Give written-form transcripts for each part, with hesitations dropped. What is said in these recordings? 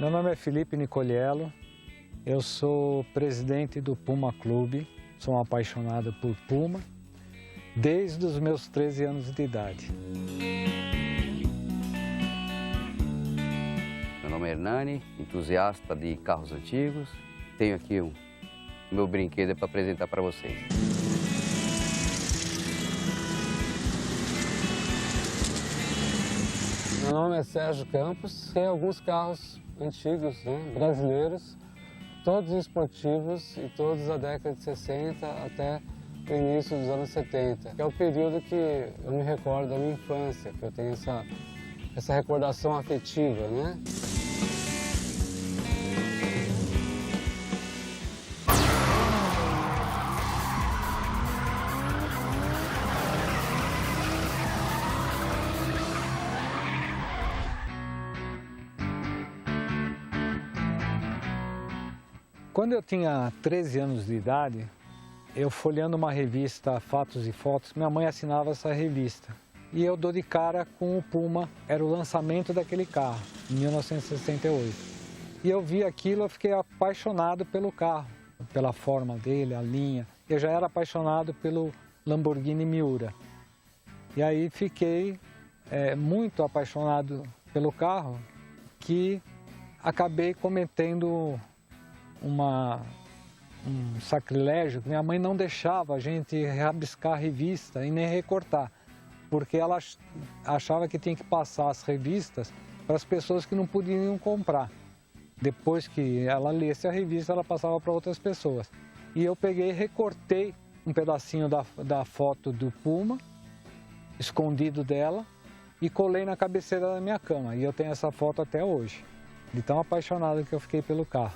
Meu nome é Felipe Nicoliello, eu sou presidente do Puma Clube, sou um apaixonado por Puma desde os meus 13 anos de idade. Meu nome é Hernani, entusiasta de carros antigos. Tenho aqui o meu brinquedo para apresentar para vocês. Meu nome é Sérgio Campos, tem alguns carros antigos, né, brasileiros, todos esportivos e todos da década de 60 até o início dos anos 70, que é o período que eu me recordo da minha infância, que eu tenho essa recordação afetiva, né? Quando eu tinha 13 anos de idade, eu folheando uma revista Fatos e Fotos, minha mãe assinava essa revista. E eu dou de cara com o Puma, era o lançamento daquele carro, em 1968. E eu vi aquilo, eu fiquei apaixonado pelo carro, pela forma dele, a linha. Eu já era apaixonado pelo Lamborghini Miura. E aí fiquei muito apaixonado pelo carro, que acabei cometendo um sacrilégio. Minha mãe não deixava a gente rabiscar a revista e nem recortar, porque ela achava que tinha que passar as revistas para as pessoas que não podiam comprar. Depois que ela lesse a revista, ela passava para outras pessoas. E eu peguei e recortei um pedacinho da foto do Puma, escondido dela, e colei na cabeceira da minha cama. E eu tenho essa foto até hoje, de tão apaixonado que eu fiquei pelo carro.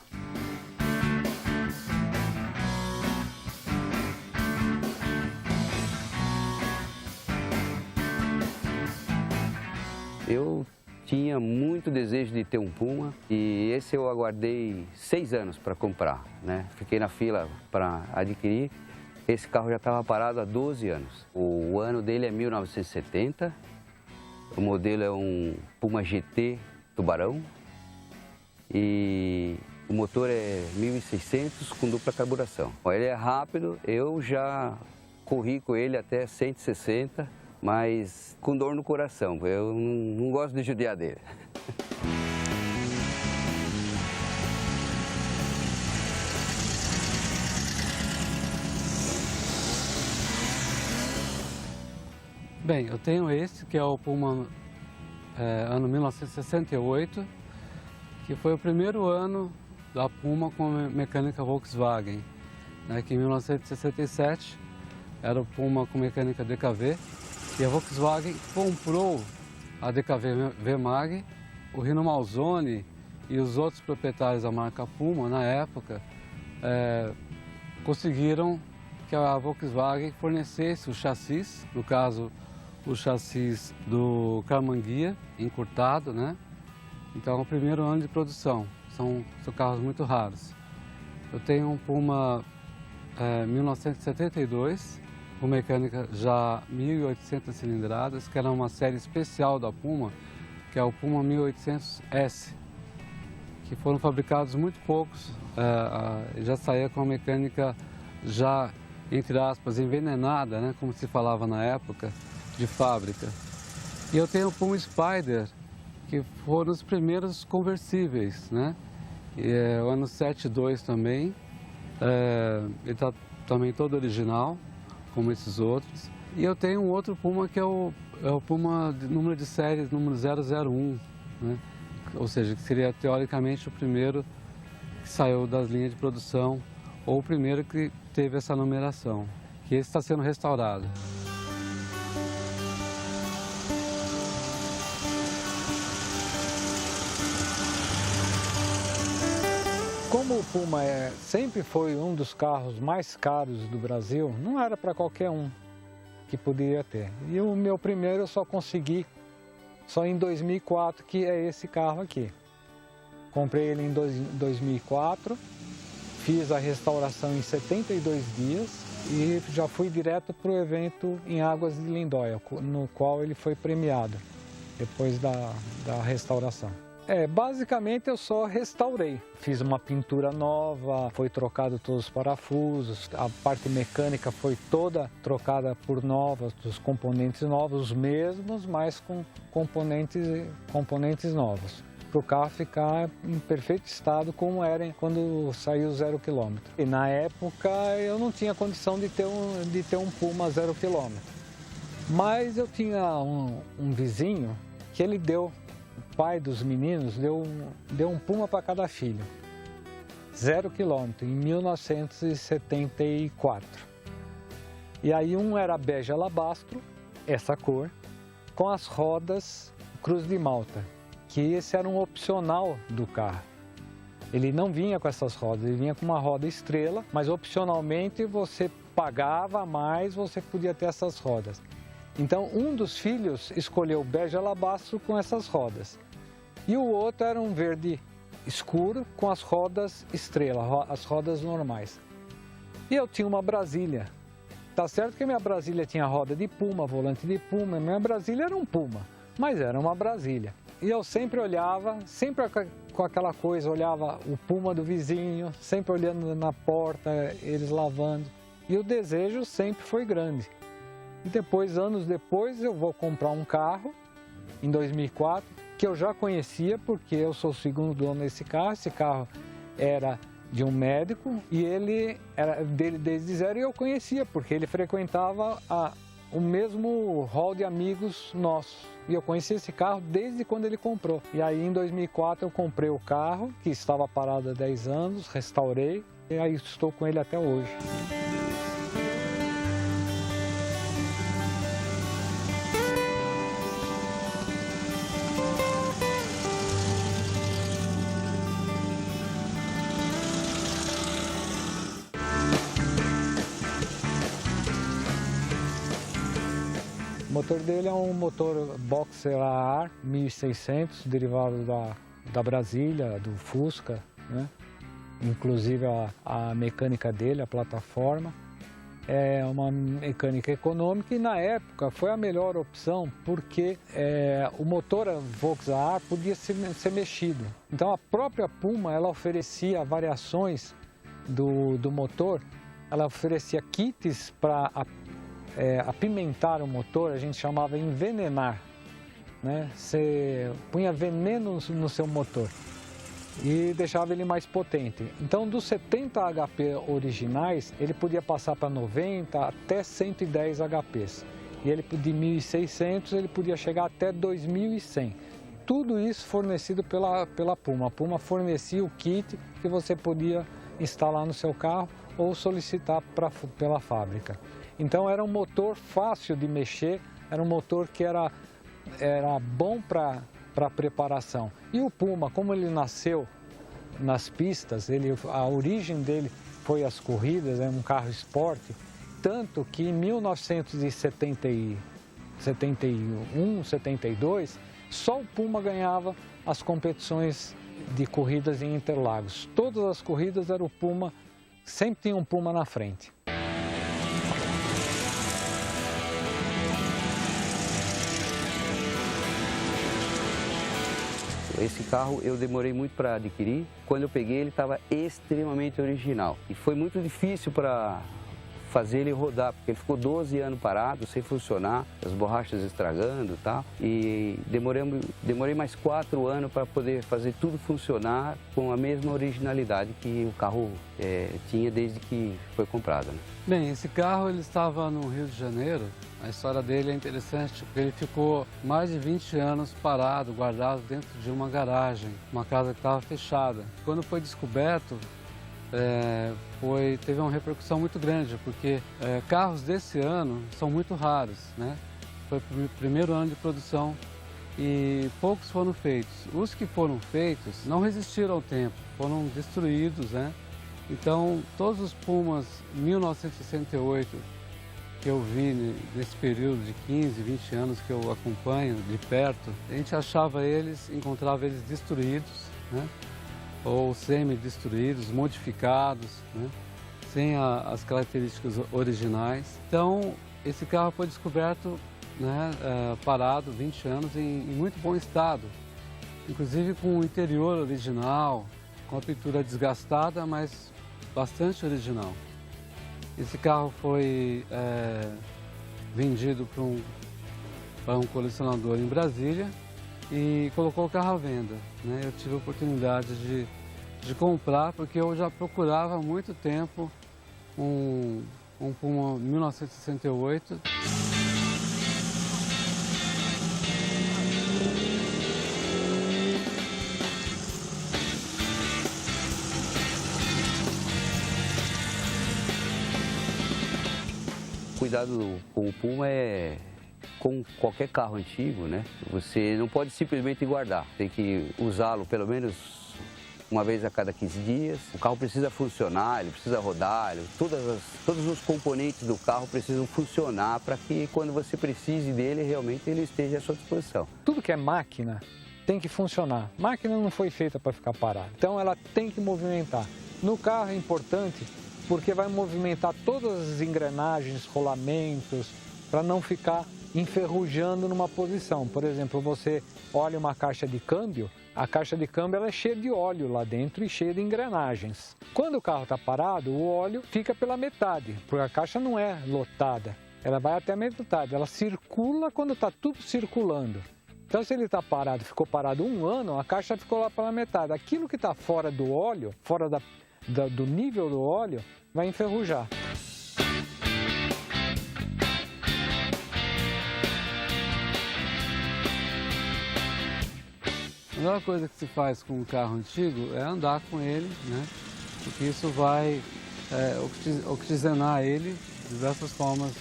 Eu tinha muito desejo de ter um Puma e esse eu aguardei 6 anos para comprar, né? Fiquei na fila para adquirir. Esse carro já estava parado há 12 anos. O ano dele é 1970, o modelo é um Puma GT Tubarão e o motor é 1600 com dupla carburação. Ele é rápido, eu já corri com ele até 160, mas com dor no coração, eu não gosto de judiar dele. Bem, eu tenho esse, que é o Puma ano 1968, que foi o primeiro ano da Puma com mecânica Volkswagen, né, que em 1967 era o Puma com mecânica DKV, e a Volkswagen comprou a DKV V-Mag, o Rino Malzone e os outros proprietários da marca Puma, na época, conseguiram que a Volkswagen fornecesse o chassis, no caso, o chassis do Carmanguia, encurtado, né? Então, é o primeiro ano de produção. São carros muito raros. Eu tenho um Puma 1972, com mecânica já 1.800 cilindradas, que era uma série especial da Puma, que é o Puma 1800S, que foram fabricados muito poucos, já saía com a mecânica já, entre aspas, envenenada, né, como se falava na época, de fábrica. E eu tenho o Puma Spider, que foram os primeiros conversíveis, né, e o ano 72 também, ele está também todo original, como esses outros. E eu tenho um outro Puma que é o Puma de número de série, número 001, né? Ou seja, que seria teoricamente o primeiro que saiu das linhas de produção, ou o primeiro que teve essa numeração, que esse está sendo restaurado. Como o Puma sempre foi um dos carros mais caros do Brasil, não era para qualquer um que poderia ter. E o meu primeiro eu só consegui só em 2004, que é esse carro aqui. Comprei ele em 2004, fiz a restauração em 72 dias e já fui direto para o evento em Águas de Lindóia, no qual ele foi premiado depois da restauração. Basicamente eu só restaurei. Fiz uma pintura nova, foi trocado todos os parafusos, a parte mecânica foi toda trocada por novas, os componentes novos, os mesmos, mas com componentes novos, para o carro ficar em perfeito estado como era quando saiu 0 km. E na época eu não tinha condição de ter um Puma 0 km, mas eu tinha um vizinho que ele deu, o pai dos meninos deu um Puma para cada filho, 0 km, em 1974. E aí um era bege alabastro, essa cor, com as rodas Cruz de Malta, que esse era um opcional do carro. Ele não vinha com essas rodas, ele vinha com uma roda estrela, mas opcionalmente você pagava mais, você podia ter essas rodas. Então um dos filhos escolheu o bege alabastro com essas rodas. E o outro era um verde escuro com as rodas estrela, as rodas normais. E eu tinha uma Brasília. Tá certo que a minha Brasília tinha roda de Puma, volante de Puma, a minha Brasília era um Puma, mas era uma Brasília. E eu sempre olhava, sempre com aquela coisa, olhava o Puma do vizinho, sempre olhando na porta, eles lavando. E o desejo sempre foi grande. E depois, anos depois, eu vou comprar um carro, em 2004, que eu já conhecia, porque eu sou o segundo dono desse carro. Esse carro era de um médico e ele era dele desde zero e eu conhecia, porque ele frequentava o mesmo hall de amigos nossos. E eu conheci esse carro desde quando ele comprou. E aí, em 2004, eu comprei o carro, que estava parado há 10 anos, restaurei, e aí estou com ele até hoje. O motor dele é um motor Boxer AR 1600, derivado da Brasília, do Fusca, né? Inclusive a mecânica dele, a plataforma, é uma mecânica econômica e na época foi a melhor opção porque o motor Boxer AR podia ser mexido. Então a própria Puma ela oferecia variações do motor, ela oferecia kits para apimentar o motor, a gente chamava envenenar, né? Você punha veneno no seu motor e deixava ele mais potente. Então, dos 70 HP originais, ele podia passar para 90 até 110 HPs. E ele de 1.600 ele podia chegar até 2.100. Tudo isso fornecido pela Puma. A Puma fornecia o kit que você podia instalar no seu carro ou solicitar pela fábrica. Então era um motor fácil de mexer, era um motor que era bom para preparação. E o Puma, como ele nasceu nas pistas, a origem dele foi as corridas, é um carro esporte, tanto que em 1971, 72, só o Puma ganhava as competições de corridas em Interlagos. Todas as corridas era o Puma, sempre tinha um Puma na frente. Esse carro eu demorei muito para adquirir. Quando eu peguei, ele estava extremamente original. E foi muito difícil para fazer ele rodar, porque ele ficou 12 anos parado, sem funcionar, as borrachas estragando e tal. E demorei mais 4 anos para poder fazer tudo funcionar com a mesma originalidade que o carro tinha desde que foi comprado, né? Bem, esse carro ele estava no Rio de Janeiro. A história dele é interessante porque ele ficou mais de 20 anos parado, guardado dentro de uma garagem, uma casa que estava fechada. Quando foi descoberto, teve uma repercussão muito grande, porque carros desse ano são muito raros, né? Foi o primeiro ano de produção e poucos foram feitos. Os que foram feitos não resistiram ao tempo, foram destruídos, né? Então, todos os Pumas 1968 que eu vi nesse período de 15, 20 anos que eu acompanho de perto, a gente encontrava eles destruídos, né? Ou semi-destruídos, modificados, né? Sem as características originais. Então, esse carro foi descoberto, né, parado 20 anos em muito bom estado. inclusive com o interior original, com a pintura desgastada, mas bastante original. Esse carro foi vendido para um colecionador em Brasília e colocou o carro à venda, né? Eu tive a oportunidade de comprar, porque eu já procurava há muito tempo um Puma 1968. Cuidado com o Puma é com qualquer carro antigo, né? Você não pode simplesmente guardar, tem que usá-lo pelo menos uma vez a cada 15 dias. O carro precisa funcionar, ele precisa rodar, todos os componentes do carro precisam funcionar para que quando você precise dele, realmente ele esteja à sua disposição. Tudo que é máquina tem que funcionar. Máquina não foi feita para ficar parada, então ela tem que movimentar. No carro é importante porque vai movimentar todas as engrenagens, rolamentos, para não ficar enferrujando numa posição. Por exemplo, você olha uma caixa de câmbio, a caixa de câmbio ela é cheia de óleo lá dentro e cheia de engrenagens. Quando o carro está parado, o óleo fica pela metade, porque a caixa não é lotada, ela vai até a metade, ela circula quando está tudo circulando. Então, se ele está parado, ficou parado 1 ano, a caixa ficou lá pela metade. Aquilo que está fora do óleo, fora do nível do óleo, vai enferrujar. A melhor coisa que se faz com um carro antigo é andar com ele, né? Porque isso vai oxigenar ele de diversas formas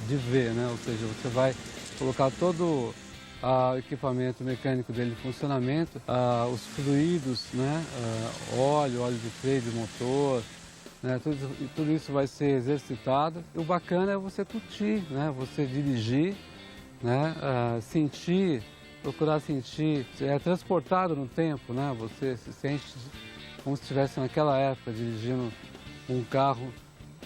de ver, né? Ou seja, você vai colocar todo o equipamento mecânico dele em funcionamento, os fluidos, né? Óleo de freio, de motor, né? Tudo isso vai ser exercitado. O bacana é você curtir, né? Você dirigir, né? Procurar sentir, é transportado no tempo, né? Você se sente como se estivesse naquela época dirigindo um carro,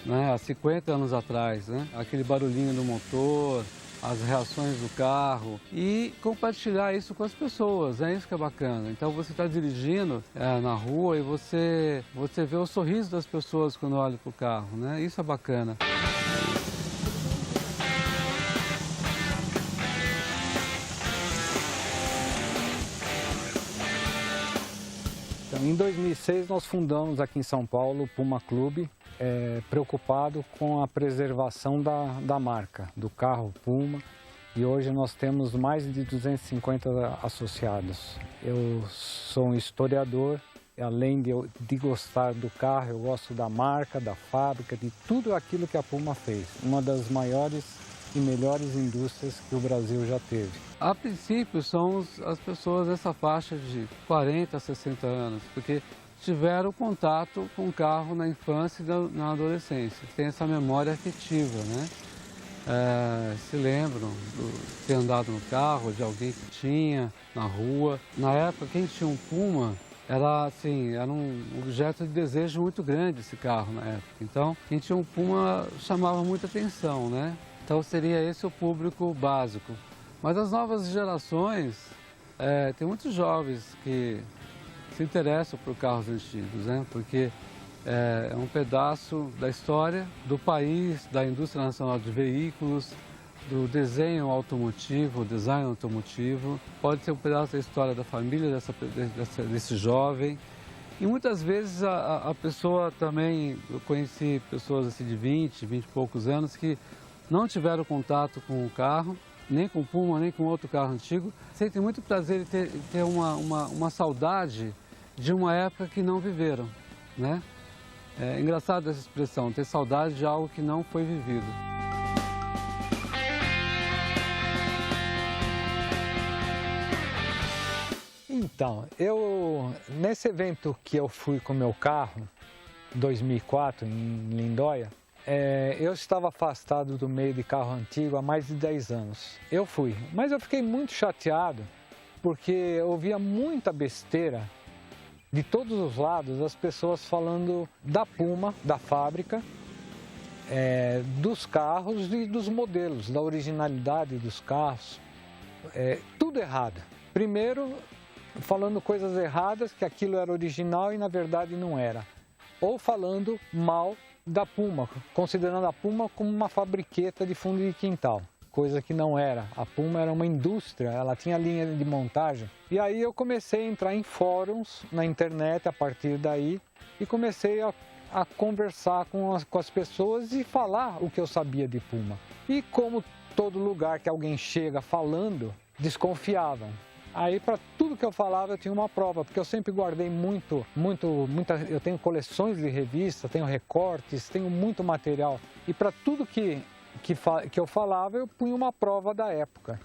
né? Há 50 anos atrás, né? Aquele barulhinho do motor, as reações do carro e compartilhar isso com as pessoas, é isso que é bacana. Então você está dirigindo na rua e você vê o sorriso das pessoas quando olha para o carro, né? Isso é bacana. Em 2006, nós fundamos aqui em São Paulo o Puma Clube, preocupado com a preservação da marca, do carro Puma. E hoje nós temos mais de 250 associados. Eu sou um historiador, além de gostar do carro, eu gosto da marca, da fábrica, de tudo aquilo que a Puma fez. Uma das maiores e melhores indústrias que o Brasil já teve. A princípio são as pessoas dessa faixa de 40 a 60 anos, porque tiveram contato com o carro na infância e na adolescência. Tem essa memória afetiva, né? Se lembram de ter andado no carro, de alguém que tinha na rua. Na época, quem tinha um Puma era um objeto de desejo muito grande esse carro na época. Então, quem tinha um Puma chamava muita atenção, né? Então seria esse o público básico. Mas as novas gerações, tem muitos jovens que se interessam por carros antigos, né? Porque é um pedaço da história do país, da indústria nacional de veículos, do desenho automotivo, design automotivo. Pode ser um pedaço da história da família desse jovem. E muitas vezes a pessoa também, eu conheci pessoas assim de 20 e poucos anos que não tiveram contato com o carro, nem com o Puma, nem com outro carro antigo. Sentem muito prazer em ter uma saudade de uma época que não viveram, né? É engraçado essa expressão, ter saudade de algo que não foi vivido. Então, nesse evento que eu fui com o meu carro, em 2004, em Lindóia, eu estava afastado do meio de carro antigo há mais de 10 anos. Eu fui, mas eu fiquei muito chateado porque eu ouvia muita besteira de todos os lados, as pessoas falando da Puma, da fábrica, dos carros e dos modelos, da originalidade dos carros. Tudo errado. Primeiro, falando coisas erradas, que aquilo era original e na verdade não era. Ou falando mal da Puma, considerando a Puma como uma fabriqueta de fundo de quintal, coisa que não era. A Puma era uma indústria, ela tinha linha de montagem. E aí eu comecei a entrar em fóruns na internet a partir daí e comecei a conversar com as pessoas e falar o que eu sabia de Puma. E como todo lugar que alguém chega falando, desconfiavam. Aí, para tudo que eu falava, eu tinha uma prova, porque eu sempre guardei eu tenho coleções de revistas, tenho recortes, tenho muito material. E para tudo que eu falava, eu punha uma prova da época.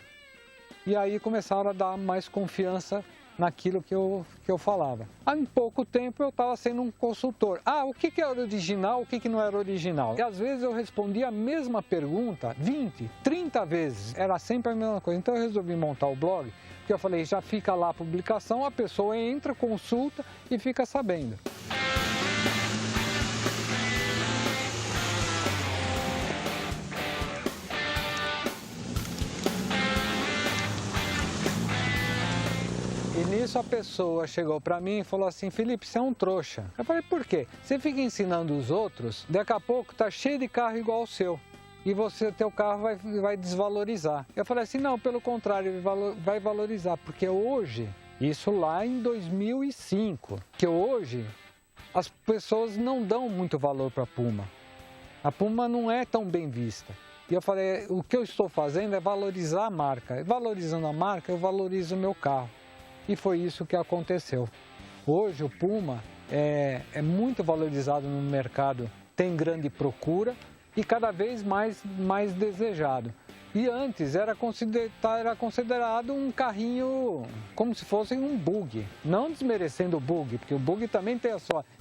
E aí começaram a dar mais confiança naquilo que eu falava. Há pouco tempo eu estava sendo um consultor. O que era original, o que não era original? E às vezes eu respondia a mesma pergunta 20, 30 vezes. Era sempre a mesma coisa. Então eu resolvi montar o blog, porque eu falei, já fica lá a publicação, a pessoa entra, consulta e fica sabendo. E nisso a pessoa chegou para mim e falou assim, Felipe, você é um trouxa. Eu falei, por quê? Você fica ensinando os outros, daqui a pouco tá cheio de carro igual o seu. E teu carro vai desvalorizar. Eu falei assim, não, pelo contrário, vai valorizar. Porque hoje, isso lá em 2005, que hoje as pessoas não dão muito valor para a Puma. A Puma não é tão bem vista. E eu falei, o que eu estou fazendo é valorizar a marca. Valorizando a marca, eu valorizo o meu carro. E foi isso que aconteceu. Hoje o Puma é muito valorizado no mercado, tem grande procura e cada vez mais desejado. E antes era considerado um carrinho como se fosse um bug. Não desmerecendo o bug, porque o bug também tem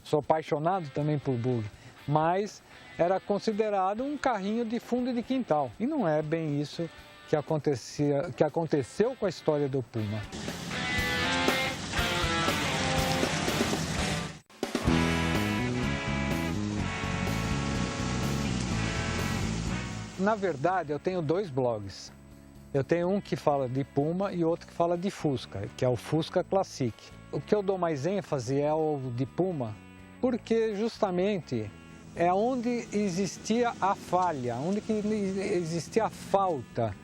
sou apaixonado também por bug. Mas era considerado um carrinho de fundo de quintal. E não é bem isso que aconteceu com a história do Puma. Na verdade, eu tenho dois blogs. Eu tenho um que fala de Puma e outro que fala de Fusca, que é o Fusca Classic. O que eu dou mais ênfase é o de Puma, porque justamente é onde existia a falha, onde existia a falta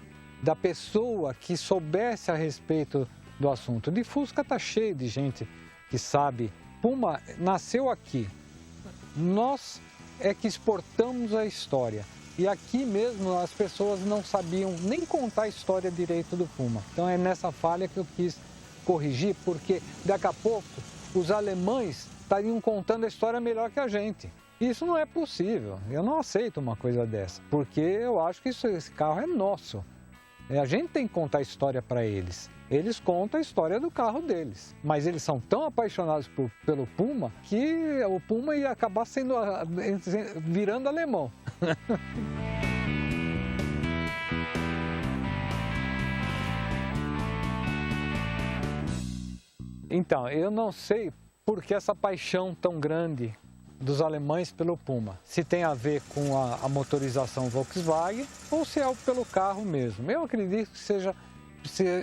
da pessoa que soubesse a respeito do assunto. De Fusca está cheio de gente que sabe. Puma nasceu aqui. Nós é que exportamos a história. E aqui mesmo as pessoas não sabiam nem contar a história direito do Puma. Então é nessa falha que eu quis corrigir, porque daqui a pouco os alemães estariam contando a história melhor que a gente. Isso não é possível, eu não aceito uma coisa dessa, porque eu acho que esse carro é nosso. A gente tem que contar a história para eles. Eles contam a história do carro deles. Mas eles são tão apaixonados pelo Puma que o Puma ia acabar virando alemão. Então, eu não sei por que essa paixão tão grande dos alemães pelo Puma. Se tem a ver com a motorização Volkswagen ou se é pelo carro mesmo. Eu acredito que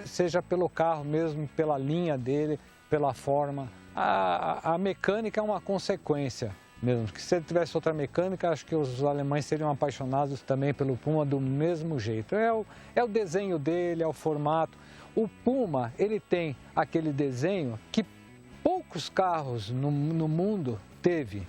seja pelo carro mesmo, pela linha dele, pela forma. A mecânica é uma consequência mesmo. Que se ele tivesse outra mecânica, acho que os alemães seriam apaixonados também pelo Puma do mesmo jeito. É o desenho dele, é o formato. O Puma, ele tem aquele desenho que poucos carros no mundo teve,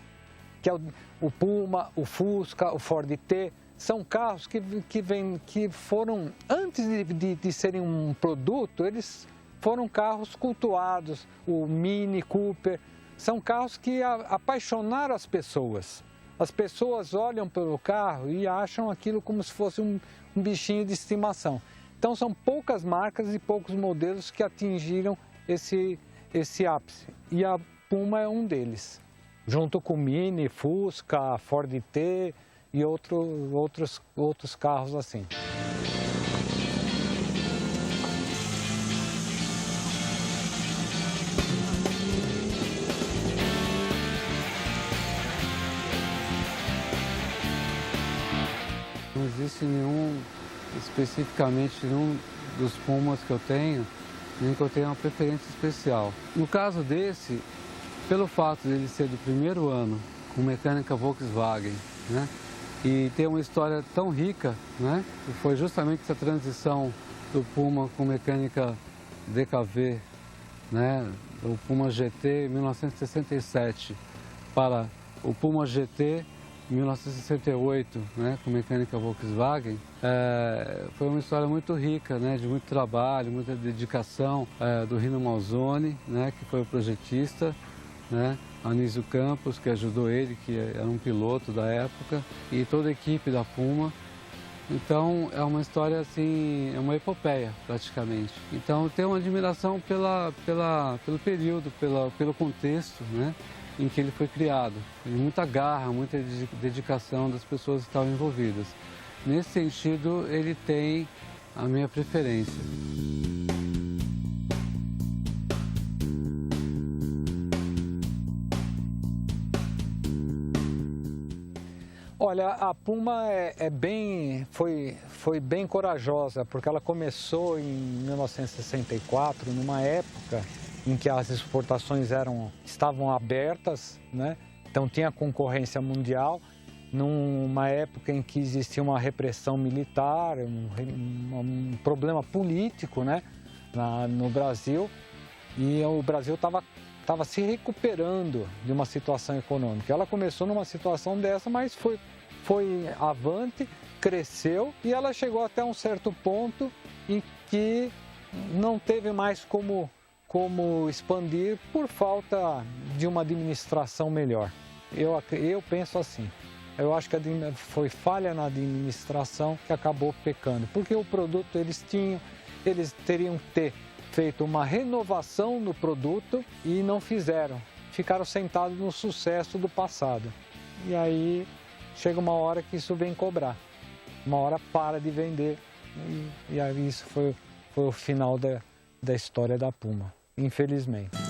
que é o Puma, o Fusca, o Ford T. São carros que foram, antes de serem um produto, eles foram carros cultuados, o Mini, Cooper. São carros que apaixonaram as pessoas. As pessoas olham pelo carro e acham aquilo como se fosse um bichinho de estimação. Então são poucas marcas e poucos modelos que atingiram esse ápice. E a Puma é um deles, junto com o Mini, Fusca, Ford T e outros carros assim. Não existe especificamente nenhum dos Pumas que eu tenho, em que eu tenho uma preferência especial. No caso desse, pelo fato de ele ser do primeiro ano com mecânica Volkswagen, né, e ter uma história tão rica, né, que foi justamente essa transição do Puma com mecânica DKV, né, o Puma GT 1967 para o Puma GT 1968, né, com mecânica Volkswagen, foi uma história muito rica, né, de muito trabalho, muita dedicação do Rino Malzone, né, que foi o projetista, né, Anísio Campos, que ajudou ele, que era um piloto da época, e toda a equipe da Puma. Então é uma história assim, é uma epopeia praticamente. Então eu tenho uma admiração pelo período, pelo contexto, né, em que ele foi criado. Muita garra, muita dedicação das pessoas que estavam envolvidas. Nesse sentido, ele tem a minha preferência. Olha, a Puma foi bem corajosa, porque ela começou em 1964, numa época em que as exportações estavam abertas, né? Então tinha concorrência mundial, numa época em que existia uma repressão militar, um problema político, né, no Brasil, e o Brasil estava se recuperando de uma situação econômica. Ela começou numa situação dessa, mas foi avante, cresceu e ela chegou até um certo ponto em que não teve mais como expandir por falta de uma administração melhor. Eu penso assim, eu acho que foi falha na administração que acabou pecando, porque o produto eles teriam que ter feito uma renovação no produto e não fizeram, ficaram sentados no sucesso do passado. E aí chega uma hora que isso vem cobrar, uma hora para de vender e aí isso foi o final da história da Puma. Infelizmente.